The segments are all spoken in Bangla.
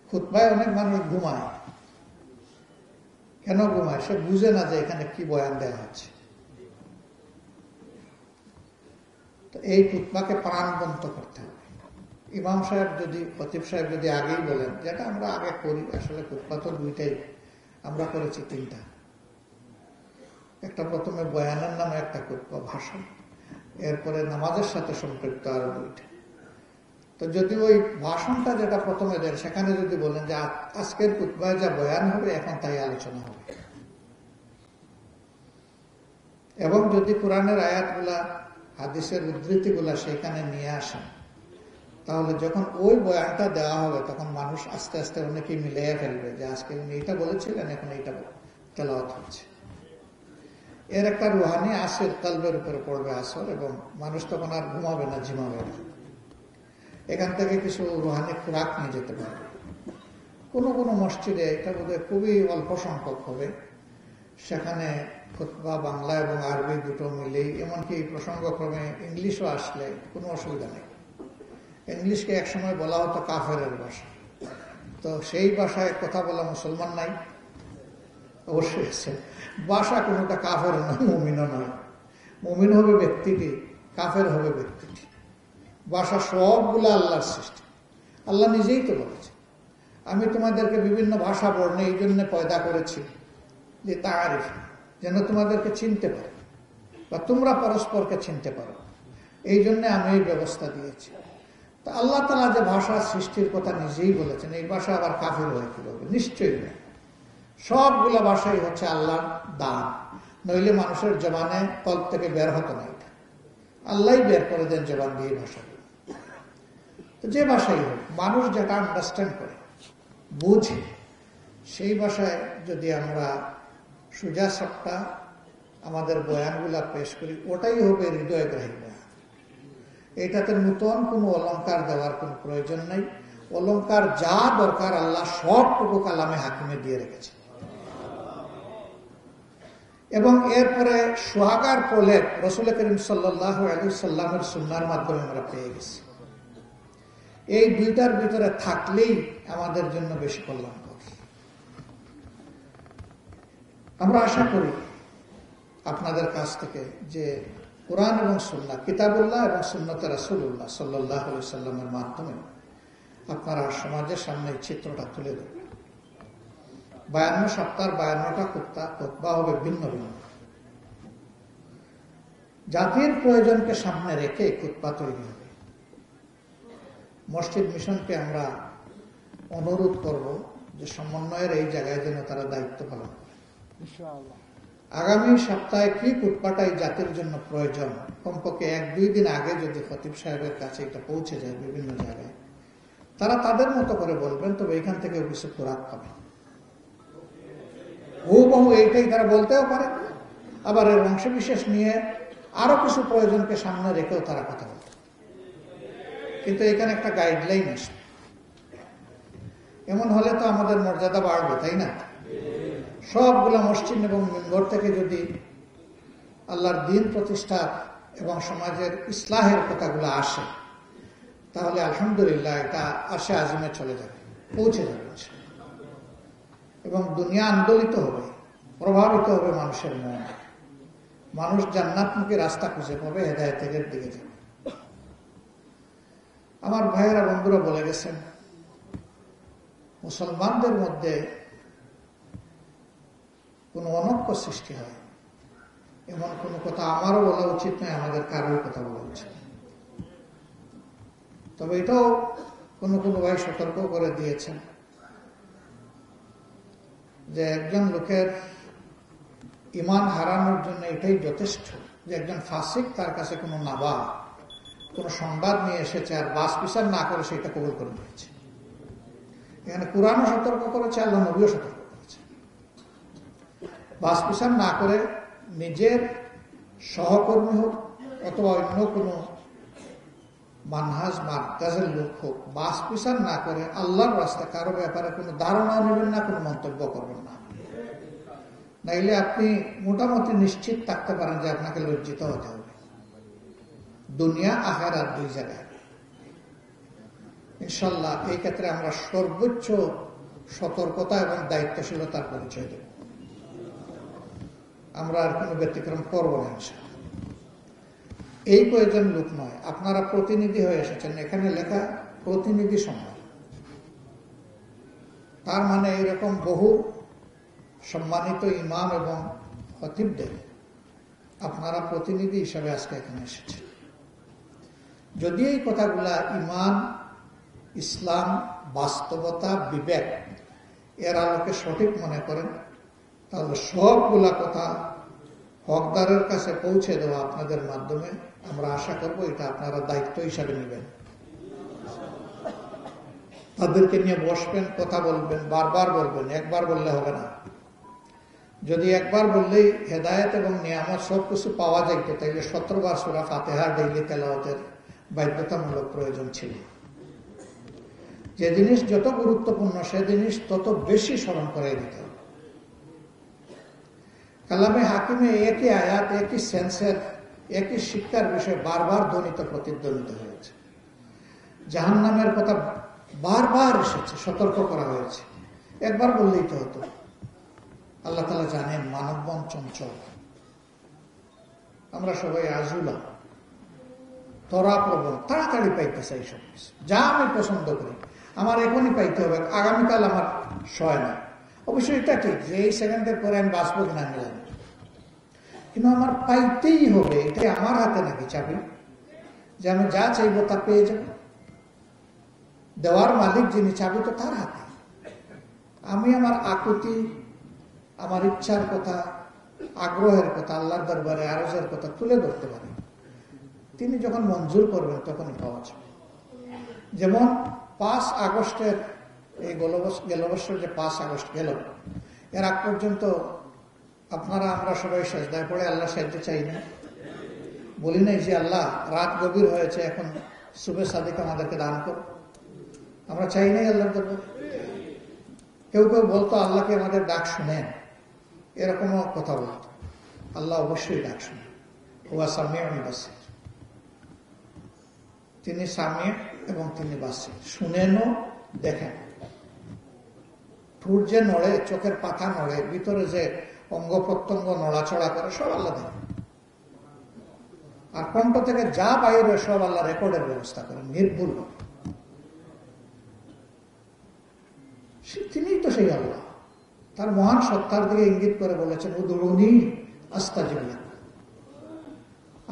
খুতবায় অনেক মানুষ ঘুমায়। কেন ঘুমায়? সে বুঝে না যে এখানে কি বয়ান দেওয়া হচ্ছে। তো এই খুতবাকে প্রাণবন্ত করতে হবে। ইমাম সাহেব যদি, খতিব সাহেব যদি আগেই বলেন, যেটা আমরা আগে করি, আসলে খুতবা তো দুইটাই, আমরা করেছি তিনটা। একটা প্রথমে বয়ানের নামে একটা খুতবা, ভাষণ, এরপরে নামাজের সাথে সম্পৃক্ত আরো দুইটা। তো যদি ওই ভাষণটা যেটা প্রথমে দেন সেখানে যদি বলেন যে আজকের খুতবায় যা বয়ান হবে এখন তাই আলোচনা হবে, এবং যদি কোরআনের আয়াতগুলা, হাদিসের উদ্ধৃতিগুলা সেখানে নিয়ে আসেন, তাহলে যখন ওই বয়ানটা দেওয়া হবে তখন মানুষ আস্তে আস্তে অনেকেই মিলিয়ে ফেলবে যে আজকে উনি এটা বলেছিলেন, এখন এইটা তেলাওয়াত হচ্ছে। এর একটা রুহানি আসর কলবের উপরে পড়বে আসর, এবং মানুষ তখন আর ঘুমাবে না, ঝিমাবে না। এখান থেকে কিছু রুহানি খোরাক নিয়ে যেতে পারবে। কোনো কোনো মসজিদে, এটা বোধহয় খুবই অল্প সংখ্যক হবে, সেখানে খুতবা বাংলা এবং আরবি দুটো মিলেই, এমনকি প্রসঙ্গক্রমে ইংলিশও আসলে কোনো অসুবিধা নেই। ইংলিশকে একসময় বলা হতো কাফেরের ভাষা, তো সেই ভাষায় কথা বলা মুসলমান নাই? অবশ্যই আছে। ভাষা কোনোটা কাফের নয়, মুমিনও নয়। মুমিন হবে ব্যক্তিটি, কাফের হবে ব্যক্তিটি। ভাষা সবগুলো আল্লাহর সৃষ্টি। আল্লাহ নিজেই তো বলেছে, আমি তোমাদেরকে বিভিন্ন ভাষা বর্ণে এই জন্য পয়দা করেছি যে তারিফ, যেন তোমাদেরকে চিনতে পারো বা তোমরা পরস্পরকে চিনতে পারো, এই জন্য আমি এই ব্যবস্থা দিয়েছি। তা আল্লাহ তাআলা যে ভাষা সৃষ্টির কথা নিজেই বলেছেন, এই ভাষা আবার কাফের হয়ে কি হবে? নিশ্চয়ই না। সবগুলো ভাষাই হচ্ছে আল্লাহর দান, নইলে মানুষের জবানে তল থেকে বের হতো না। এটা আল্লাহই বের করে দেন জবান দিয়ে ভাষাগুলো। তো যে ভাষাই হোক, মানুষ যেটা আন্ডারস্ট্যান্ড করে, বুঝে, সেই ভাষায় যদি আমরা সোজা সাপটা আমাদের বয়ানগুলা পেশ করি, ওটাই হবে হৃদয়গ্রাহী বয়ান। এটাতে নূতন কোনো অলংকার দেওয়ার কোনো প্রয়োজন নেই। অলংকার যা দরকার আল্লাহ সবটুকু কালামে হাকিমে দিয়ে রেখেছে। এবং এরপরে সোহাগার প্রলেপ রাসূল করিম সাল্লাল্লাহু আলাইহি সাল্লামের সুন্নাহর মাধ্যমে আমরা পেয়ে গেছি। এই দুইটার ভিতরে থাকলেই আমাদের জন্য বেশি কল্যাণকর। আমরা আশা করি আপনাদের কাছ থেকে যে কোরআন এবং সুন্নাহ, কিতাবুল্লাহ এবং সুন্নতে রাসূলুল্লাহ সাল্লাল্লাহু আলাইহি সাল্লামের মাধ্যমে আপনারা সমাজের সামনে এই চিত্রটা তুলে দেবেন। 52 সপ্তাহ 52টা খুতবা হবে ভিন্ন ভিন্ন। জাতির প্রয়োজনকে সামনে রেখে খুতবা তৈরি হবে। মসজিদ মিশনকে আমরা অনুরোধ করব যে সমন্বয়ের এই জায়গায় যেন তারা দায়িত্ব পালন করে। আগামী সপ্তাহে কি খুতবাটা এই জাতির জন্য প্রয়োজন, কমপক্ষে 1-2 দিন আগে যদি খতিব সাহেবের কাছে এটা পৌঁছে যায় বিভিন্ন জায়গায়, তারা তাদের মতো করে বলবেন, তবে এখান থেকে কিছু খোরাক পাবে। হুবহু এইটাই তারা বলতেও পারে, আবার এর অংশবিশেষ নিয়ে আরো কিছু প্রয়োজনকে সামনে রেখেও তারা কথা বলতে। কিন্তু এখানে একটা গাইডলাইন আসে। এমন হলে তো আমাদের মর্যাদা বাড়বে, তাই না? সবগুলো মসজিদ এবং মিম্বর থেকে যদি আল্লাহর দ্বীন প্রতিষ্ঠা এবং সমাজের ইসলাহের কথাগুলো আসে, তাহলে আলহামদুলিল্লাহ এটা আশে আজিমে চলে যাবে, পৌঁছে যাবে, এবং দুনিয়া আন্দোলিত হবে, প্রভাবিত হবে মানুষের মন। মানুষ জান্নাতমুখী রাস্তা খুঁজে পাবে, হেদায়েতের দিকে যাবে। আমার ভাইয়েরা, বন্ধুরা বলে গেছেন, মুসলমানদের মধ্যে কোনো অনৈক্য সৃষ্টি হয় এমন কোনো কথা আমারও বলা উচিত নয়, আমাদের কারোর কথা বলা উচিত। তবে এটাও কোনো কোনো ভাই সতর্ক করে দিয়েছেন যে একজন লোকের ঈমান হারানোর জন্য এটাই যথেষ্ট যে একজন ফাসিক তার কাছে কোনো নাবা, কোনো সংবাদ নিয়ে এসেছে, আর বাস বিচার না করে সেটা কবুল করে নিয়েছে। এখানে কুরআনও সতর্ক করেছে, আল্লাহ নবীও সতর্ক করেছে। বাস বিচার না করে নিজের সহকর্মী হোক অথবা অন্য কোনো মানহাজ মার্কাজের লোক হোক, বাস বিচার না করে আল্লাহর রাস্তায় কারো ব্যাপারে কোনো ধারণা নেবেন না, কোনো মন্তব্য করবেন না। নাইলে আপনি মোটামুটি নিশ্চিত থাকতে পারেন যে আপনাকে লজ্জিত হতে হবে, দুনিয়া আখিরাত দুই জায়গায়। ইনশাল্লাহ এই ক্ষেত্রে আমরা সর্বোচ্চ সতর্কতা এবং দায়িত্বশীলতার পরিচয় দেব। আমরা আর কোনো ব্যতিক্রম করব না ইনশাল্লাহ। এই কয়েকজন লোক নয়, আপনারা প্রতিনিধি হয়ে এসেছেন, এখানে লেখা প্রতিনিধি সম্মান। তার মানে এরকম বহু সম্মানিত ইমাম এবং খতিবদের আপনারা প্রতিনিধি হিসাবে আজকে এখানে এসেছেন। যদি এই কথাগুলা ইমান, ইসলাম, বাস্তবতা, বিবেক এর আলোকে সঠিক মনে করেন, তাহলে সবগুলা কথা হকদারের কাছে পৌঁছে দেওয়া আপনাদের মাধ্যমে আমরা আশা করব এটা আপনারা দায়িত্ব হিসাবে নেবেন। তাদেরকে নিয়ে বসবেন, কথা বলবেন, বারবার বলবেন, একবার বললে হবে না। যদি একবার বললেই হেদায়েত এবং নিয়ামত সবকিছু পাওয়া যাইত, তাইলে 17 বার সূরা ফাতিহা ডেইলি তেলাওয়াতের বাধ্যতামূলক প্রয়োজন ছিল। যে জিনিস যত গুরুত্বপূর্ণ সে জিনিস তত বেশি স্মরণ করে দিতে হবে। কালামে হাকিমে একই আয়াত, একই সেন্সের, একই শিক্ষার বিষয়ে বারবার ধ্বনিত প্রতিধ্বনিত হয়েছে। জাহান্নামের কথা বারবার এসেছে, সতর্ক করা হয়েছে। একবার বললেই তো হতো। আল্লাহ তাআলা জানেন মানবমন চঞ্চল, আমরা সবাই আজুলা, ত্বরাপ্রবণ, তাড়াতাড়ি পাইতে চাই সব কিছু। যা আমি পছন্দ করি আমার এখনই পাইতে হবে, আগামীকাল আমার সয় না। অবশ্যই এটা ঠিক যে এই সেকেন্ডের পরে আমি বাঁচবো কিনা আমি জানি, কিন্তু আমার পাইতেই হবে। এটাই আমার হাতে নাকি চাবি যে আমি যা চাইবো তা পেয়ে যাব? দেওয়ার মালিক যিনি, চাবি তো তার হাতে। আমি আমার আকুতি, আমার ইচ্ছার কথা, আগ্রহের কথা, আল্লাহর দরবারে আরজের কথা তুলে ধরতে পারি। তিনি যখন মঞ্জুর করবেন তখনই পাওয়া যাবে। যেমন 5 আগস্টের এই গেল বছর যে 5 আগস্ট গেল, এর আগ পর্যন্ত আপনারা আমরা সবাই সেজদায় পড়ে আল্লাহ সাহায্য চাই না, বলি নাই যে আল্লাহ রাত গভীর হয়েছে, এখন সুবে সাদিক আমাদেরকে দান কর। আমরা চাই নাই আল্লাহর দরবারে? কেউ কেউ বলতো আল্লাহকে আমাদের ডাক শুনেন, এরকমও কথা বলতো। আল্লাহ অবশ্যই ডাক শুনেন, হুয়া সামিউন বাসির। তিনি সামিউ এবং তিনি বাসির, শুনেনও দেখেন। ঠোঁট যে নড়ে, চোখের পাতা নড়ে, ভিতরে যে অঙ্গ প্রত্যঙ্গ নড়াচড়া করে, সব আল্লাহ দেখেন। আর কণ্ঠ থেকে যা বাইরে সব আল্লাহ রেকর্ডের ব্যবস্থা করেন নির্ভুল। তিনিই তো সেই আল্লাহ। তার মহান সত্তার দিকে ইঙ্গিত করে বলেছেন, উদুরুনি আস্তাজিব লাকুম,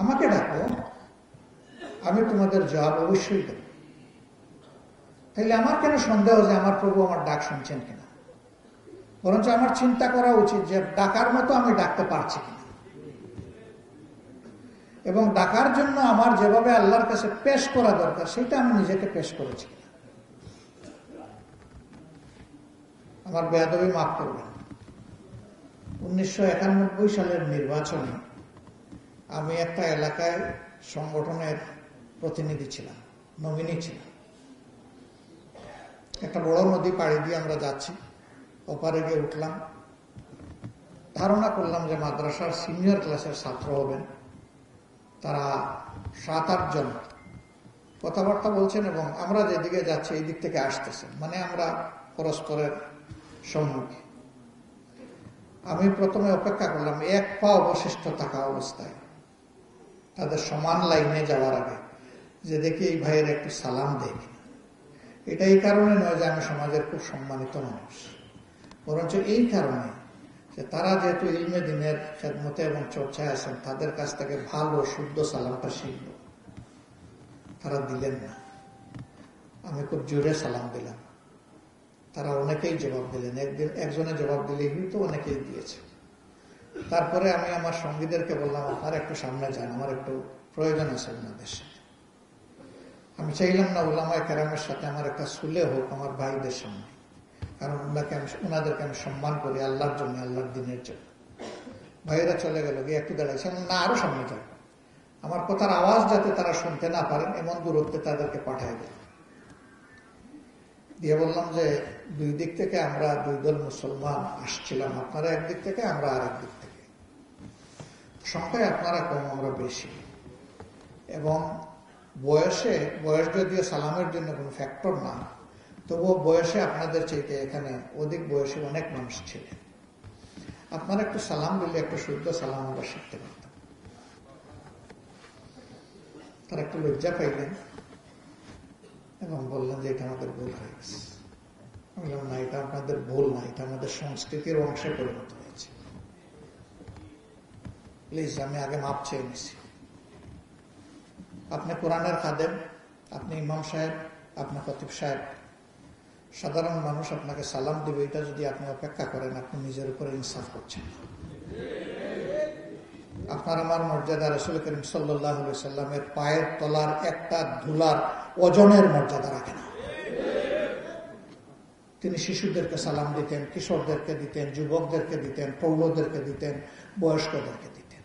আমাকে ডাকো, আমি তোমাদের জবাব অবশ্যই দেব। তাইলে আমার কেন সন্দেহ যে আমার প্রভু আমার ডাক শুনছেন কিনা? বরঞ্চ আমার চিন্তা করা উচিত যে ডাকার মতো আমি ডাকতে পারছি কিনা, এবং ডাকার জন্য আমার যেভাবে আল্লাহর কাছে পেশ করা দরকার সেটা আমি নিজেকে পেশ করেছি কিনা। আমার বেয়াদবি মাফ করবেন। 1991 সালের নির্বাচনে আমি একটা এলাকায় সংগঠনের প্রতিনিধি ছিলাম, নমিনি ছিলাম। একটা বড় নদী পাড়ি দিয়ে আমরা যাচ্ছি, ওপারে গিয়ে উঠলাম। ধারণা করলাম যে মাদ্রাসার সিনিয়র ক্লাসের ছাত্র হবেন, তারা 7-8 জন কথাবার্তা বলছেন এবং আমরা যেদিকে যাচ্ছি এই দিক থেকে আসতেছেন, মানে আমরা পরস্পরের সম্মুখে। আমি প্রথমে অপেক্ষা করলাম 1 পা অবশিষ্ট থাকা অবস্থায়, তাদের সমান লাইনে যাওয়ার আগে, যে দেখি এই ভাইয়ের একটু সালাম দেয় কিনা। এটা এই কারণে নয় যে আমি সমাজের খুব সম্মানিত মানুষ, বরঞ্চ এই কারণে যে তারা যেহেতু ইলমে দ্বীনের খেদমতে এবং চর্চায় আছেন, তাদের কাছ থেকে ভালো শুদ্ধ সালামটা শিখব। তারা দিলেন না, আমি খুব জোরে সালাম দিলাম। তারা অনেকেই জবাব দিলেন, একজনে জবাব দিলেই কিন্তু অনেকেই দিয়েছে। তারপরে আমি আমার সঙ্গীদেরকে বললাম, আপনারা একটু সামনে যান, আমার একটু প্রয়োজন আছে ওনাদের সাথে। আমি চাইলাম না উলামায়ে কেরামের সাথে আমার একটা সুলে হোক আমার ভাইদের সামনে, কারণ ওনাদেরকে আমি সম্মান করি আল্লাহর জন্য, আল্লাহর দিনের জন্য। ভাইয়েরা চলে গেল, গিয়ে একটু দাঁড়াইছে, না আরো সামনে যান, আমার কথার আওয়াজ যাতে তারা শুনতে না পারেন এমন দূরত্বে তাদেরকে পাঠাই দেয়। দিয়ে বললাম যে 2 দিক থেকে আমরা 2 দল মুসলমান আসছিলাম, আপনারা একদিক থেকে, আমরা আরেক দিক থেকে। সংখ্যায় আপনারা কম, আমরা বেশি, এবং বয়স যদিও সালামের জন্য কোনো ফ্যাক্টর না, তবুও বয়সে আপনাদের চাইতে এখানে অধিক বয়সী অনেক মানুষ ছিলেন। আপনারা একটু সালাম দিলে একটু শুদ্ধ সালাম আমরা শিখতে পারতাম। তারা একটু লজ্জা পাইলেন এবং বললেন যে এটা আমাদের ভুল হয়ে গেছে। বললাম না, এটা আপনাদের ভুল না, এটা আমাদের সংস্কৃতির অংশে পরিণত হয়েছে। প্লিজ, আমি আগে মাপ চেয়ে নিছি। আপনি কোরআনের খাদেম, আপনি ইমাম সাহেব, আপনি খতিব সাহেব, সাধারণ মানুষ আপনাকে সালাম দিবে, এটা যদি আপনি অপেক্ষা করেন, আপনি নিজের উপরে ইনসাফ করছেন। আপনার আমার মর্যাদা রাসূল করিম সাল্লাল্লাহু আলাইহি সাল্লামের পায়ের তলার একটা ধুলার ওজনের মর্যাদা রাখে না। তিনি শিশুদেরকে সালাম দিতেন, কিশোরদেরকে দিতেন, যুবকদেরকে দিতেন, প্রৌঢ়দেরকে দিতেন, বয়স্কদেরকে দিতেন।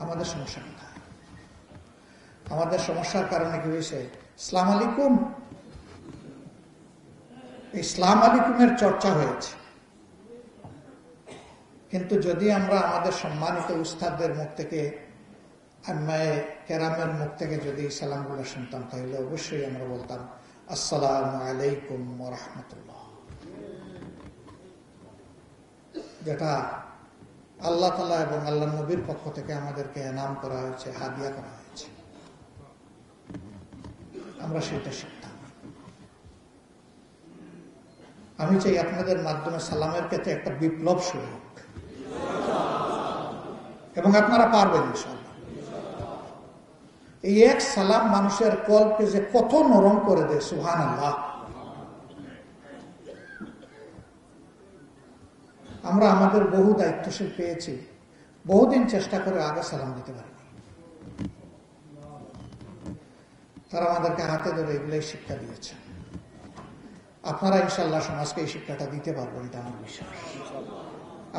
আমাদের সমস্যা কোথায়? আমাদের সমস্যার কারণে কি হয়েছে? ইসলাম আলাইকুম, ইসলাম আলাইকুমের চর্চা হয়েছে, কিন্তু যদি আমরা আমাদের সম্মানিত উস্তাদদের মুখ থেকে, আম্মায়ে কেরামের মুখ থেকে যদি সালামগুলো শুনতাম, তাহলে অবশ্যই আমরা বলতাম আসসালামু আলাইকুম ওয়া রাহমাতুল্লাহ, যেটা আল্লাহ তাআলা এবং আল্লাহ নবীর পক্ষ থেকে আমাদেরকে এনাম করা হয়েছে, হাদিয়া করা হয়েছে। আমরা সেটা শিখতাম। আমি চাই আপনাদের মাধ্যমে সালামের ক্ষেত্রে একটা বিপ্লব শুরু হোক, এবং আপনারা পারবেন ইনশাআল্লাহ। এই এক সালাম মানুষের কলকে যে কত নরম করে দেয়, সুবহানাল্লাহ। আমরা আমাদের বহু দায়িত্বশীল পেয়েছি, বহুদিন চেষ্টা করে আগে সালাম দিতে পারিনি। তারা আমাদেরকে হাতে ধরে এগুলোই শিক্ষা দিয়েছে। আপনারা ইনশাআল্লাহ সমাজকে এই শিক্ষাটা দিতে পারবেন, এটা আমার বিশ্বাস।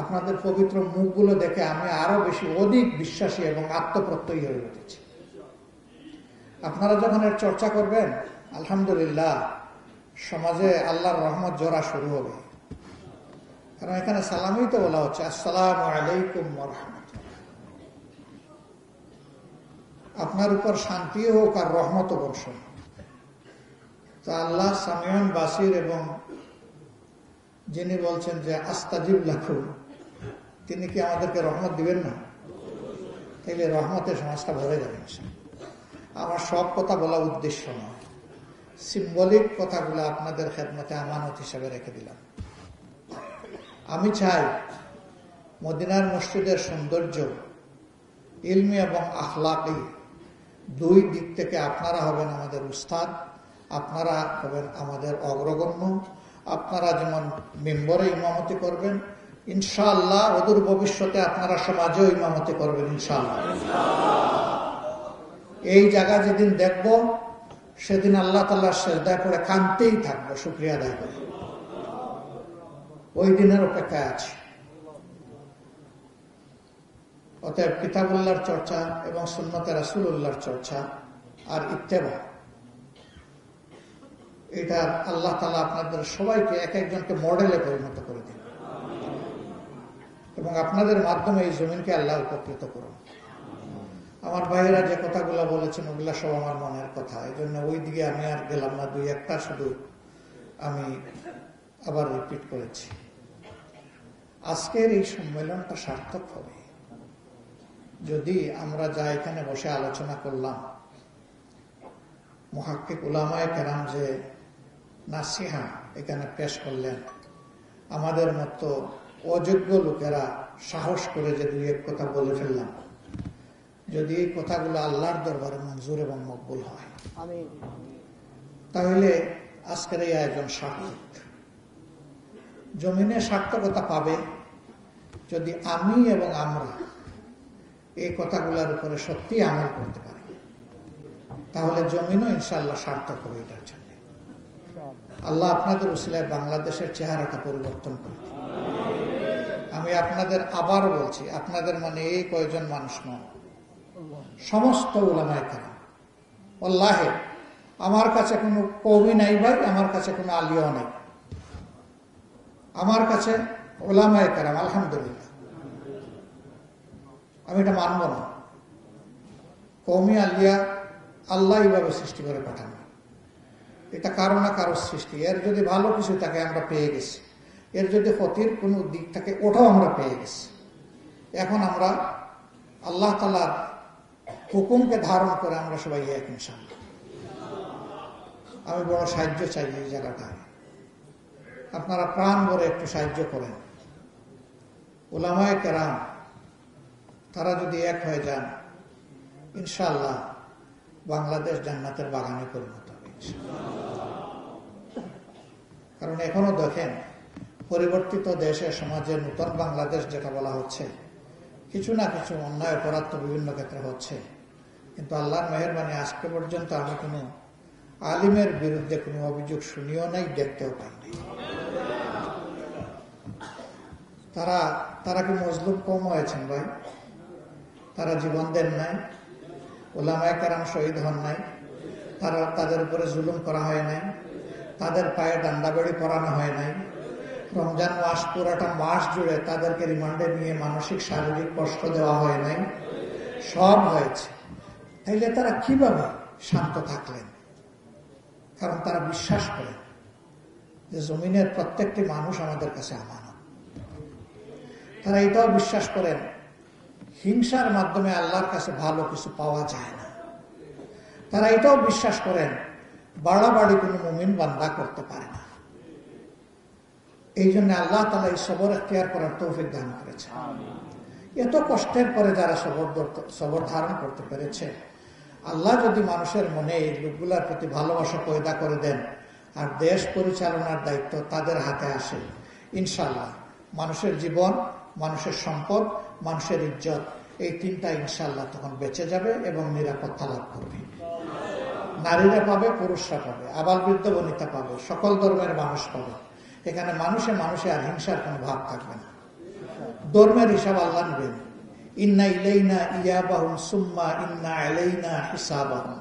আপনাদের পবিত্র মুখগুলো দেখে আমি আরো বেশি অধিক বিশ্বাসী এবং আত্মপ্রত্যয়ী হয়ে উঠেছি। আপনারা যখন এর চর্চা করবেন, আলহামদুলিল্লাহ, সমাজে আল্লাহর রহমত জোড়া শুরু হবে। কারণ এখানে সালামই তো বলা হচ্ছে, আসসালামু আলাইকুম ওয়া রাহমাতুল্লাহ। আপনার উপর শান্তিও হোক আর রহমত বর্ষণ। তা আল্লাহ সামিউন বাসির, এবং যিনি বলছেন যে আস্তাজিব লাকুম, তিনি কি আমাদেরকে রহমত দিবেন না? তাইলে রহমতের সমাজটা ভরে যাবে। আমার সব কথা বলা উদ্দেশ্য নয়, সিম্বলিক কথাগুলো আপনাদের খেদমতে আমানত হিসাবে রেখে দিলাম। আমি চাই মদিনার মসজিদের সৌন্দর্য ইলমি এবং আখলাকি দুই দিক থেকে আপনারা হবেন আমাদের উস্তাদ, আপনারা হবেন আমাদের অগ্রগণ্য। আপনারা যেমন মেম্বরে ইমামতি করবেন, ইনশাআল্লাহ অদূর ভবিষ্যতে আপনারা সমাজেও ইমামতি করবেন ইনশাআল্লাহ। এই জায়গা যেদিন দেখব, সেদিন আল্লাহ তাআলার সিজদায় পড়ে কাঁদতেই থাকবো, শুকরিয়া আদায় করে। ওই দিনের অপেক্ষায় আছি। অতএব কিতাবুল্লাহর চর্চা এবং সুন্নতে রাসূলুল্লাহর চর্চা আর ইত্তেবা, এটা আল্লাহ তাআলা আপনাদের সবাইকে এক একজনকে মডেলে পরিণত করে দিন, এবং আপনাদের মাধ্যমে এই জমিনকে আল্লাহ উপকৃত করুন। আমার ভাইয়েরা যে কথাগুলো বলেছেন, ওগুলা সব আমার মনের কথা। এই জন্য ওই দিকে আমি আর গেলাম না, দুই একটা শুধু আমি আবার রিপিট করেছি। আজকের এই সম্মেলনটা সার্থক হবে যদি আমরা যা এখানে বসে আলোচনা করলাম, মুহাক্কিক উলামায়ে কেরাম যে নাসিহা এখানে পেশ করলেন, আমাদের মতো অযোগ্য লোকেরা সাহস করে যে দুই এক কথা বলে ফেললাম, যদি এই কথাগুলো আল্লাহর দরবারে মঞ্জুর এবং মকবুল হয়, তাহলে আজকের এই আয়োজন সার্থক। জমিনে সার্থকতা পাবে যদি আমি এবং আমরা এই কথাগুলোর উপরে সত্যি আমল করতে পারি, তাহলে জমিনও ইনশাআল্লাহ সার্থক হবে এটার জন্য। আল্লাহ আপনাদের উসিলায় বাংলাদেশের চেহারাটা পরিবর্তন করবে। আমি আপনাদের আবার বলছি, আপনাদের মানে এই কয়েকজন মানুষ নয়, সমস্ত উলামায়ে কেরাম। আল্লাহে আমার কাছে কোনো কওমি নাই ভাই, আমার কাছে কোনো আলিয়া নাই, আমার কাছে উলামায়ে কেরাম, আলহামদুলিল্লাহ। আমি এটা মানব না। কওমি আলিয়া আল্লাহ এইভাবে সৃষ্টি করে পাঠানো। এটা কারো না কারো সৃষ্টি। এর যদি ভালো কিছু থাকে আমরা পেয়ে গেছি, এর যদি ক্ষতির কোনো দিক থাকে ওটাও আমরা পেয়ে গেছি। এখন আমরা আল্লাহ তাআলার হুকুমকে ধারণ করে আমরা সবাই এক ইনশাআল্লাহ। আমি বড় সাহায্য চাই এই জায়গাটায়, আপনারা প্রাণ ভরে একটু সাহায্য করেন। উলামায়ে কেরাম তারা যদি এক হয়ে যান ইনশাআল্লাহ বাংলাদেশ জান্নাতের বাগানে পরিণত হবে। কারণ এখনো দেখেন পরিবর্তিত দেশে সমাজে নতুন বাংলাদেশ যেটা বলা হচ্ছে, কিছু না কিছু অন্যায় অপরাধ তো বিভিন্ন ক্ষেত্রে হচ্ছে, কিন্তু আল্লাহর মেহেরবানি আজকে পর্যন্ত আমি কোনো আলিমের বিরুদ্ধে কোনো অভিযোগ শুনিও নাই, দেখতেও পাইনি। তারা কি মজলুম কম হয়েছেন ভাই? তারা জীবন দেন নাই, উলামায়ে কেরাম শহীদ হন নাই, তাদের উপরে জুলুম করা হয় নাই, তাদের পায়ে ডান্ডাবেড়ি পরানো হয় নাই, রমজান মাস পুরাটা মাস জুড়ে তাদেরকে রিমান্ডে নিয়ে মানসিক শারীরিক কষ্ট দেওয়া হয় নাই, সব হয়েছে। তাইলে তারা কিভাবে শান্ত থাকলেন? কারণ তারা বিশ্বাস করেন যে জমিনের প্রত্যেকটি মানুষ আমাদের কাছে আমানত। তারা এটাও বিশ্বাস করেন হিংসার মাধ্যমে আল্লাহর কাছে ভালো কিছু পাওয়া যায় না। তারা এটাও বিশ্বাস করেন বাড়াবাড়ি কোনো মুমিন বান্দা করতে পারে না। এই জন্য আল্লাহ তাআলা এই সবর এখতিয়ার করার তৌফিক দান করেছে। এত কষ্টের পরে যারা সবর ধারণ করতে পেরেছে, আল্লাহ যদি মানুষের মনে এই লোকগুলার প্রতি ভালোবাসা পয়দা করে দেন আর দেশ পরিচালনার দায়িত্ব তাদের হাতে আসে, ইনশাআল্লাহ মানুষের জীবন, মানুষের সম্পদ, মানুষের ইজ্জত, এই তিনটা ইনশাআল্লাহ তখন বেঁচে যাবে এবং নিরাপত্তা লাভ করবে। নারীরা পাবে, পুরুষরা পাবে, আবাল বৃদ্ধ বনিতা পাবে, সকল ধর্মের মানুষ পাবে। এখানে মানুষে মানুষে আর হিংসার কোনো ভাব থাকবে না। ধর্মের হিসাব আল্লাহ নেবেন। ইন্না ইলাইনা ইয়াবাহুম সুম্মা ইন্না আলাইনা হিসাবাহুম।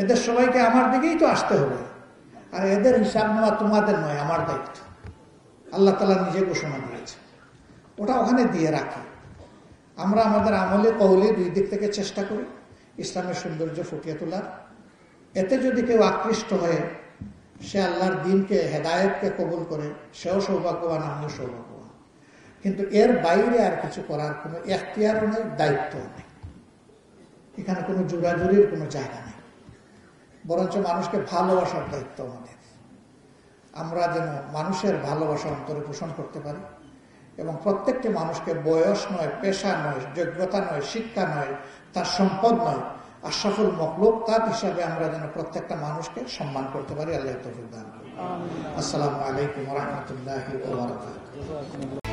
এদের সবাইকে আমার দিকেই তো আসতে হবে, আর এদের হিসাব নেওয়া তোমাদের নয়, আমার দায়িত্ব। আল্লাহ তাআলা নিজে ঘোষণা দিয়েছে, ওটা ওখানে দিয়ে রাখি। আমরা আমাদের আমলে কওলে দুই দিক থেকে চেষ্টা করি ইসলামের সৌন্দর্য ফুটিয়ে তোলার। এতে যদি কেউ আকৃষ্ট হয়ে সে আল্লাহর দ্বীনকে, হেদায়েতকে কবুল করে, সেও সৌভাগ্যবান, আমিও সৌভাগ্যবান। কিন্তু এর বাইরে আর কিছু করার কোনো এখতিয়ারও নেই, দায়িত্বও নেই। এখানে কোনো জোরাজুরির কোনো জায়গা নেই, বরঞ্চ মানুষকে ভালোবাসার দায়িত্ব আমাদের। আমরা যেন মানুষের ভালোবাসা অন্তরে পোষণ করতে পারি এবং প্রত্যেকটি মানুষকে বয়স নয়, পেশা নয়, যোগ্যতা নয়, শিক্ষা নয়, তার সম্পদ নয়, আশরাফুল মখলুকাত হিসাবে আমরা যেন প্রত্যেকটা মানুষকে সম্মান করতে পারি। আল্লাহ তৌফিক দান করুন। আসসালামু আলাইকুম ওয়া রাহমাতুল্লাহি ওয়া বারাকাতুহু।